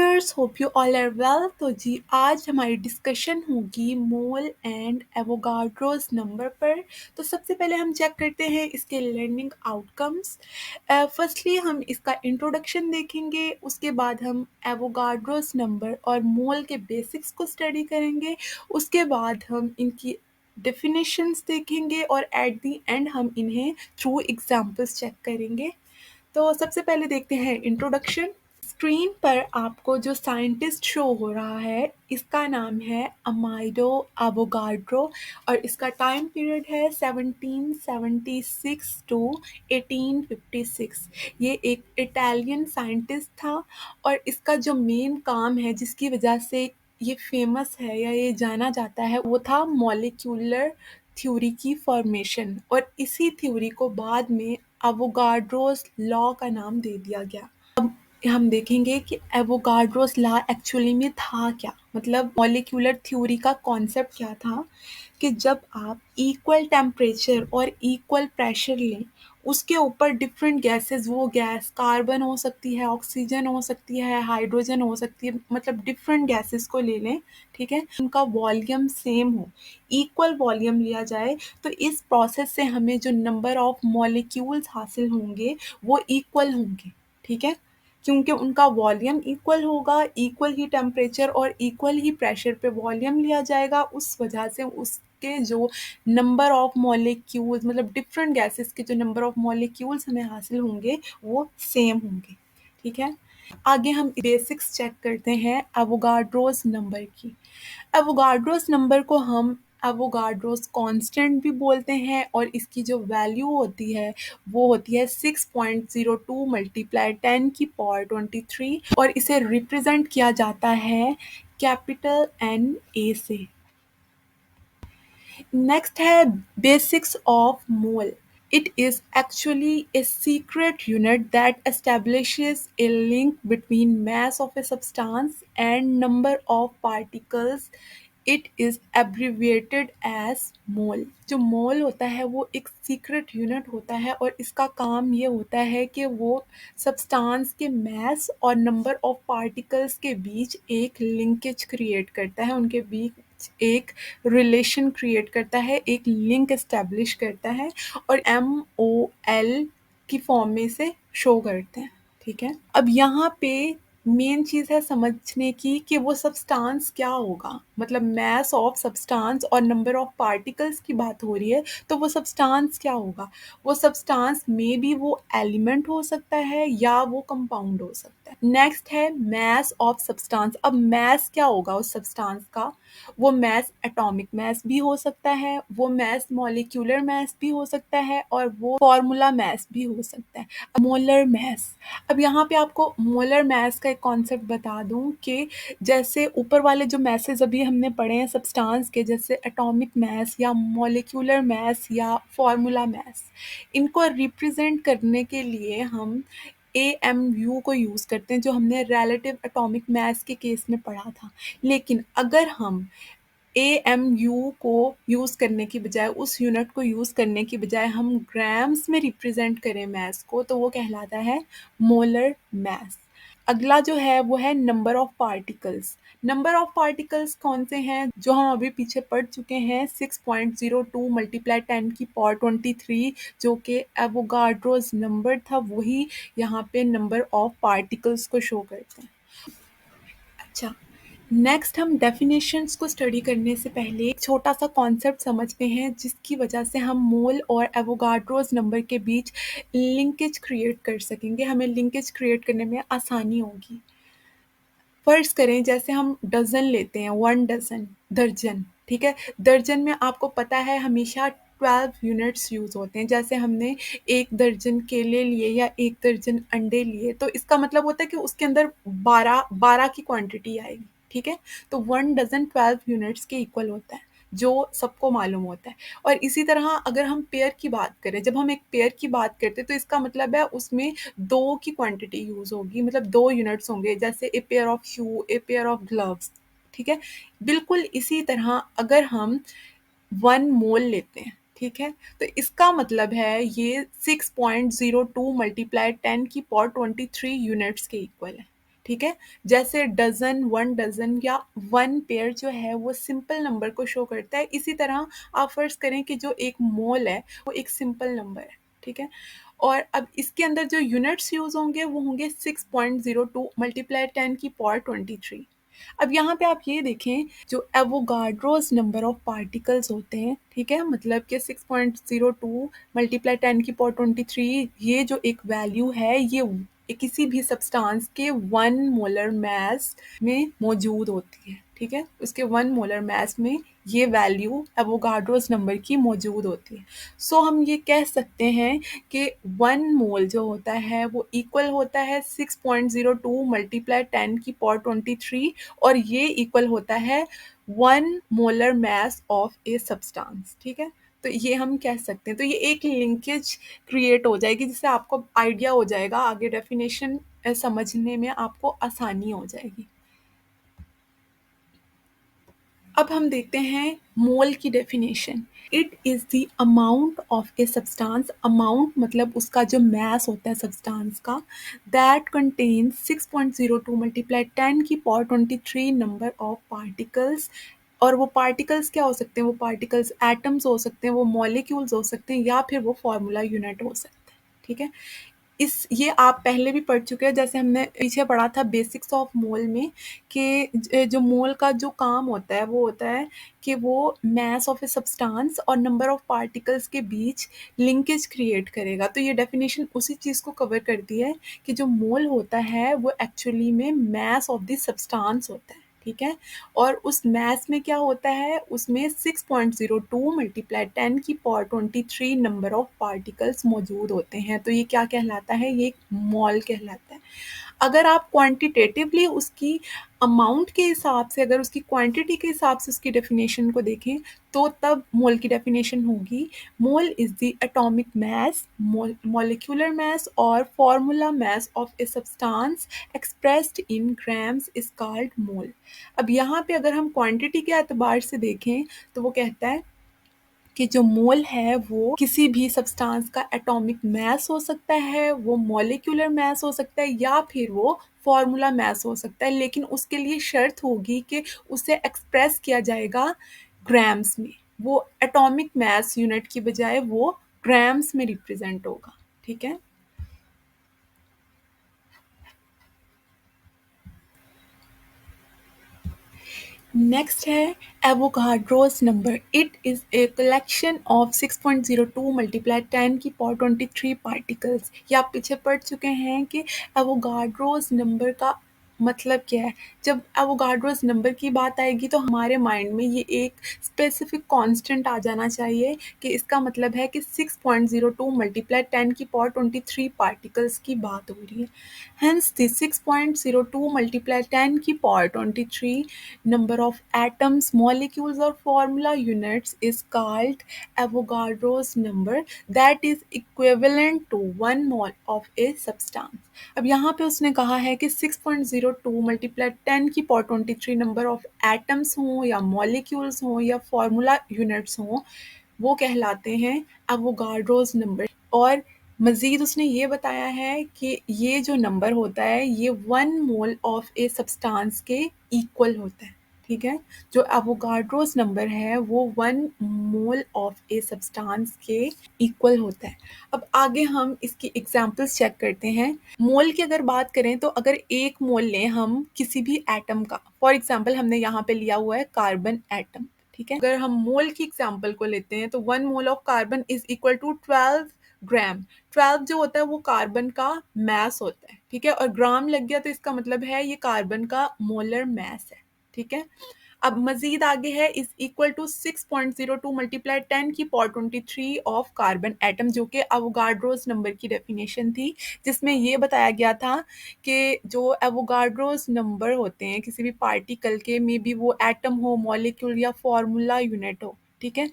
Viewers, hope you all are well. तो जी आज हमारी डिस्कशन होगी मोल एंड एवोगाड्रोस नंबर पर। तो सबसे पहले हम चेक करते हैं इसके लर्निंग आउटकम्स। फर्स्टली हम इसका इंट्रोडक्शन देखेंगे, उसके बाद हम एवोगाड्रोस नंबर और मोल के बेसिक्स को स्टडी करेंगे। उसके बाद हम इनकी डेफिनेशंस देखेंगे और एट द एंड हम इन्हें थ्रू एग्जांपल्स चेक करेंगे। तो सबसे पहले देखते हैं इंट्रोडक्शन। स्क्रीन पर आपको जो साइंटिस्ट शो हो रहा है इसका नाम है अमाइडो एवोगाड्रो और इसका टाइम पीरियड है 1776 टू 1856। ये एक इटालियन साइंटिस्ट था और इसका जो मेन काम है जिसकी वजह से ये फेमस है या ये जाना जाता है वो था मॉलिक्यूलर थ्योरी की फॉर्मेशन, और इसी थ्योरी को बाद में एवोगाड्रोस लॉ का नाम दे दिया गया। अब हम देखेंगे कि एवोगाड्रोस लॉ एक्चुअली में था क्या, मतलब मॉलिक्यूलर थ्योरी का कॉन्सेप्ट क्या था कि जब आप इक्वल टेम्परेचर और इक्वल प्रेशर लें, उसके ऊपर डिफरेंट गैसेस, वो गैस कार्बन हो सकती है, ऑक्सीजन हो सकती है, हाइड्रोजन हो सकती है, मतलब डिफरेंट गैसेस को ले लें, ठीक है, उनका वॉल्यूम सेम हो, इक्वल वॉल्यूम लिया जाए, तो इस प्रोसेस से हमें जो नंबर ऑफ मॉलिक्यूल्स हासिल होंगे वो इक्वल होंगे, ठीक है, क्योंकि उनका वॉल्यूम इक्वल होगा, इक्वल ही टेम्परेचर और इक्वल ही प्रेशर पे वॉल्यूम लिया जाएगा, उस वजह से उसके जो नंबर ऑफ मॉलिक्यूल्स, मतलब डिफरेंट गैसेस के जो नंबर ऑफ मॉलिक्यूल्स हमें हासिल होंगे वो सेम होंगे, ठीक है। आगे हम बेसिक्स चेक करते हैं एवोगाड्रोस नंबर की। एवोगाड्रोस नंबर को हम एवोगाड्रोस कांस्टेंट भी बोलते हैं और इसकी जो वैल्यू होती है वो होती है 6.02 मल्टीप्लाई 10 की पावर 23 और इसे रिप्रेजेंट किया जाता है कैपिटल एन ए से। नेक्स्ट है basics of mole. It is actually a secret unit that establishes a link between mass of a substance and number of particles. It is abbreviated as mole. जो मोल होता है वो एक secret unit होता है और इसका काम ये होता है कि वो सब्सटेंस के मास और नंबर ऑफ पार्टिकल्स के बीच एक लिंकेज क्रिएट करता है, उनके बीच एक रिलेशन क्रिएट करता है, एक लिंक एस्टेब्लिश करता है और MOL की फॉर्म में इसे शो करते हैं, ठीक है। अब यहाँ पे मेन चीज़ है समझने की कि वो सब्सटेंस क्या होगा, मतलब मास ऑफ सब्सटेंस और नंबर ऑफ पार्टिकल्स की बात हो रही है, तो वो सब्सटेंस क्या होगा। वो सब्सटेंस में भी वो एलिमेंट हो सकता है या वो कंपाउंड हो सकता है। नेक्स्ट है मास ऑफ सब्सटेंस। अब मास क्या होगा उस सब्सटेंस का, वो मास एटॉमिक मास भी हो सकता है, वो मास मॉलिक्यूलर मास भी हो सकता है और वो फॉर्मूला मास भी हो सकता है। Molar mass. अब यहाँ पे आपको मोलर मास का एक कॉन्सेप्ट बता दूं कि जैसे ऊपर वाले जो मैसेज अभी हमने पढ़े हैं सब्सटेंस के, जैसे एटॉमिक मास या मॉलिक्यूलर मास या फॉर्मूला मास, इनको रिप्रेजेंट करने के लिए हम AMU को यूज़ करते हैं, जो हमने रिलेटिव एटॉमिक मास के केस में पढ़ा था। लेकिन अगर हम AMU को यूज़ करने की बजाय, उस यूनिट को यूज़ करने की बजाय हम ग्राम्स में रिप्रेजेंट करें मास को, तो वो कहलाता है मोलर मास। अगला जो है वो है number of particles. Number of particles कौन से हैं जो हम अभी पीछे पढ़ चुके हैं, 6.02 मल्टीप्लाई 10 की पावर 23, जो कि एवोगाड्रोस नंबर था, वही यहाँ पे नंबर ऑफ पार्टिकल्स को शो करते हैं। अच्छा, नेक्स्ट हम डेफिनेशंस को स्टडी करने से पहले एक छोटा सा कॉन्सेप्ट समझते हैं जिसकी वजह से हम मोल और एवोगाड्रोस नंबर के बीच लिंकेज क्रिएट कर सकेंगे, हमें लिंकेज क्रिएट करने में आसानी होगी। फर्ज करें जैसे हम डजन लेते हैं, 1 डजन, दर्जन, ठीक है। दर्जन में आपको पता है हमेशा 12 यूनिट्स यूज़ होते हैं। जैसे हमने 1 दर्जन केले लिए या 1 दर्जन अंडे लिए, तो इसका मतलब होता है कि उसके अंदर 12 की क्वांटिटी आएगी, ठीक है। तो 1 डजन 12 यूनिट्स के इक्वल होता है, जो सबको मालूम होता है। और इसी तरह अगर हम पेयर की बात करें, जब हम एक पेयर की बात करते हैं तो इसका मतलब है उसमें 2 की क्वांटिटी यूज़ होगी, मतलब 2 यूनिट्स होंगे, जैसे a pair of shoe, a pair of gloves, ठीक है। बिल्कुल इसी तरह अगर हम 1 मोल लेते हैं, ठीक है, तो इसका मतलब है ये 6.02 मल्टीप्लाई 10 की पावर 23 यूनिट्स के इक्वल है, ठीक है। जैसे डज़न, 1 डज़न या 1 पेयर जो है वो सिंपल नंबर को शो करता है। इसी तरह आप फ़र्ज़ करें कि जो एक मोल है वो एक सिंपल नंबर है, ठीक है? और अब इसके अंदर जो यूनिट्स यूज़ होंगे वो होंगे 6.02 मल्टीप्लाई 10 की पावर 23। अब यहाँ पे आप ये देखें, जो एवोगाड्रोस नंबर ऑफ पार्टिकल्स होते हैं, ठीक है, मतलब कि 6.02 मल्टीप्लाई 10 की पावर 23, ये जो एक वैल्यू है ये किसी भी सब्सटेंस के 1 मोलर मास में मौजूद होती है, ठीक है, उसके 1 मोलर मास में ये वैल्यू एवोगाड्रोस नंबर की मौजूद होती है। सो हम ये कह सकते हैं कि 1 मोल जो होता है वो इक्वल होता है 6.02 मल्टीप्लाई 10 की पावर 23, और ये इक्वल होता है 1 molar mass of a substance, ठीक है। तो ये हम कह सकते हैं, तो ये एक लिंकेज क्रिएट हो जाएगी जिससे आपको आइडिया हो जाएगा, आगे डेफिनेशन समझने में आपको आसानी हो जाएगी। अब हम देखते हैं मोल की definition. It is the amount of a substance, amount मतलब उसका जो मैस होता है सब्सटेंस का, दैट कंटेन्स 6.02 मल्टीप्लाई 10 की पावर 23 नंबर ऑफ पार्टिकल्स। और वो पार्टिकल्स क्या हो सकते हैं? वो पार्टिकल्स एटम्स हो सकते हैं, वो मॉलिक्यूल्स हो सकते हैं, या फिर वो फार्मूला यूनिट हो सकते हैं, ठीक है। इस ये आप पहले भी पढ़ चुके हैं, जैसे हमने पीछे पढ़ा था बेसिक्स ऑफ मोल में, कि जो मोल का जो काम होता है वो होता है कि वो मास ऑफ ए सब्सटेंस और नंबर ऑफ पार्टिकल्स के बीच लिंकेज क्रिएट करेगा। तो ये डेफिनेशन उसी चीज़ को कवर करती है कि जो मोल होता है वो एक्चुअली में मास ऑफ द सब्सटेंस होता है, ठीक है। और उस मैथ में क्या होता है, उसमें 6.02 मल्टीप्लाई 10 की पावर 23 नंबर ऑफ पार्टिकल्स मौजूद होते हैं। तो ये क्या कहलाता है? ये एक मॉल कहलाता है। अगर आप क्वांटिटेटिवली उसकी अमाउंट के हिसाब से, अगर उसकी क्वांटिटी के हिसाब से उसकी डेफिनेशन को देखें, तो तब मोल की डेफिनेशन होगी, mole is the atomic mass, molecular mass और formula mass of a substance expressed in grams is called mole. अब यहाँ पे अगर हम क्वांटिटी के एतबार से देखें तो वो कहता है कि जो मोल है वो किसी भी सब्सटेंस का एटॉमिक मास हो सकता है, वो मॉलिक्यूलर मास हो सकता है, या फिर वो फार्मूला मास हो सकता है, लेकिन उसके लिए शर्त होगी कि उसे एक्सप्रेस किया जाएगा ग्राम्स में। वो एटॉमिक मास यूनिट की बजाय वो ग्राम्स में रिप्रेजेंट होगा, ठीक है। नेक्स्ट है Avogadro's number. It is a collection of 6.02 multiply 10 की पावर 23 पार्टिकल्स। ये आप पीछे पढ़ चुके हैं कि एवोगाड्रोस नंबर का मतलब क्या है। जब एवोगाड्रोस नंबर की बात आएगी तो हमारे माइंड में ये एक स्पेसिफिक कांस्टेंट आ जाना चाहिए कि इसका मतलब है कि 6.02 मल्टीप्लाई 10 की पावर 23 पार्टिकल्स की बात हो रही है। Hence, the 6.02 multiplied 10 की power 23 number of atoms, molecules or formula units is called Avogadro's number, that is equivalent to 1 mole of a substance. अब यहाँ पे उसने कहा है कि 6.02 multiplied 10 की power 23 number of atoms हों या molecules हों या formula units हों, वो कहलाते हैं एवोगाड्रोस नंबर। और मज़ीद उसने ये बताया है कि ये जो नंबर होता है ये 1 मोल ऑफ ए सब्सटेंस के इक्वल होता है, ठीक है। जो एवोगाड्रोस नंबर है वो 1 मोल ऑफ ए सब्सटेंस के इक्वल होता है। अब आगे हम इसकी एग्जांपल्स चेक करते हैं। मोल की अगर बात करें तो अगर एक मोल लें हम किसी भी एटम का, फॉर एग्जांपल हमने यहाँ पे लिया हुआ है कार्बन एटम, ठीक है। अगर हम मोल की एग्जांपल को लेते हैं तो 1 mole of carbon is equal to 12 gram. 12 जो होता है वो कार्बन का मास होता है, ठीक है, और ग्राम लग गया तो इसका मतलब है ये कार्बन का मोलर मास है, ठीक है। अब मजीद आगे है इज इक्वल टू 6.02 मल्टीप्लाई 10 की पावर 23 ऑफ कार्बन एटम, जो कि एवोगाड्रोस नंबर की डेफिनेशन थी, जिसमें ये बताया गया था कि जो एवोगाड्रोस नंबर होते हैं किसी भी पार्टिकल के, मे बी वो एटम हो, मॉलिक्यूल या फॉर्मूला यूनिट हो, ठीक है,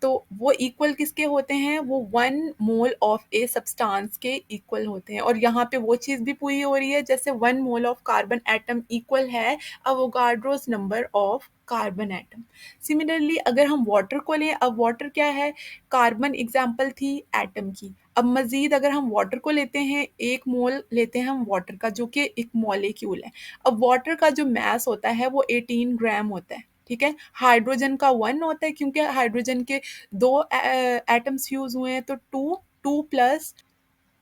तो वो इक्वल किसके होते हैं? वो 1 मोल ऑफ ए सब्सटेंस के इक्वल होते हैं। और यहाँ पे वो चीज़ भी पूरी हो रही है जैसे 1 mole of carbon atom equal है Avogadro's number of carbon atom. Similarly अगर हम वाटर को लें, अब वाटर क्या है? कार्बन एग्जाम्पल थी एटम की। अब मज़ीद अगर हम वाटर को लेते हैं, 1 मोल लेते हैं हम वाटर का जो कि एक मॉलिक्यूल है। अब वाटर का जो मास होता है वो 18 ग्राम होता है, ठीक है? हाइड्रोजन का 1 होता है क्योंकि हाइड्रोजन के 2 एटम्स फ्यूज़ हुए हैं तो 2, 2 प्लस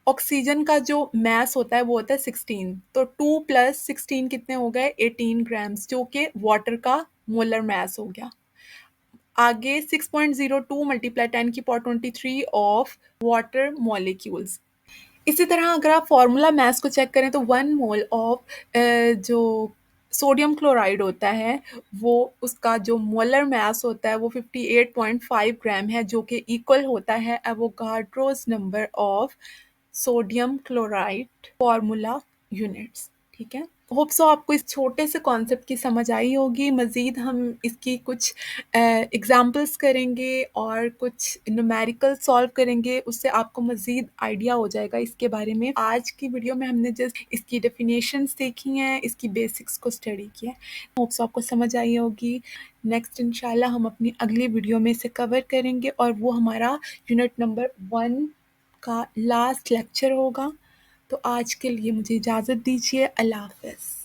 ऑक्सीजन का जो मास होता है वो होता है 16, तो 2 प्लस 16 कितने हो गए? 18 ग्राम्स जो कि वाटर का मोलर मास हो गया। आगे 6.02 मल्टीप्लाई 10 की पावर 23 ऑफ वाटर मॉलिक्यूल्स। इसी तरह अगर आप फार्मूला मास को चेक करें तो 1 मोल ऑफ जो सोडियम क्लोराइड होता है वो उसका जो मोलर मास होता है वो 58.5 ग्राम है जो कि इक्वल होता है Avogadro's number of sodium chloride formula units. ठीक है, होप सो आपको इस छोटे से कॉन्सेप्ट की समझ आई होगी। मज़ीद हम इसकी कुछ एग्जांपल्स करेंगे और कुछ न्यूमेरिकल सॉल्व करेंगे, उससे आपको मज़ीद आइडिया हो जाएगा इसके बारे में। आज की वीडियो में हमने जस्ट इसकी डेफिनेशंस देखी हैं, इसकी बेसिक्स को स्टडी किया है। होप सो आपको समझ आई होगी। नेक्स्ट इंशाल्लाह हम अपनी अगली वीडियो में इसे कवर करेंगे और वो हमारा यूनिट नंबर 1 का लास्ट लेक्चर होगा। तो आज के लिए मुझे इजाज़त दीजिए। अल्लाह हाफ़िज़।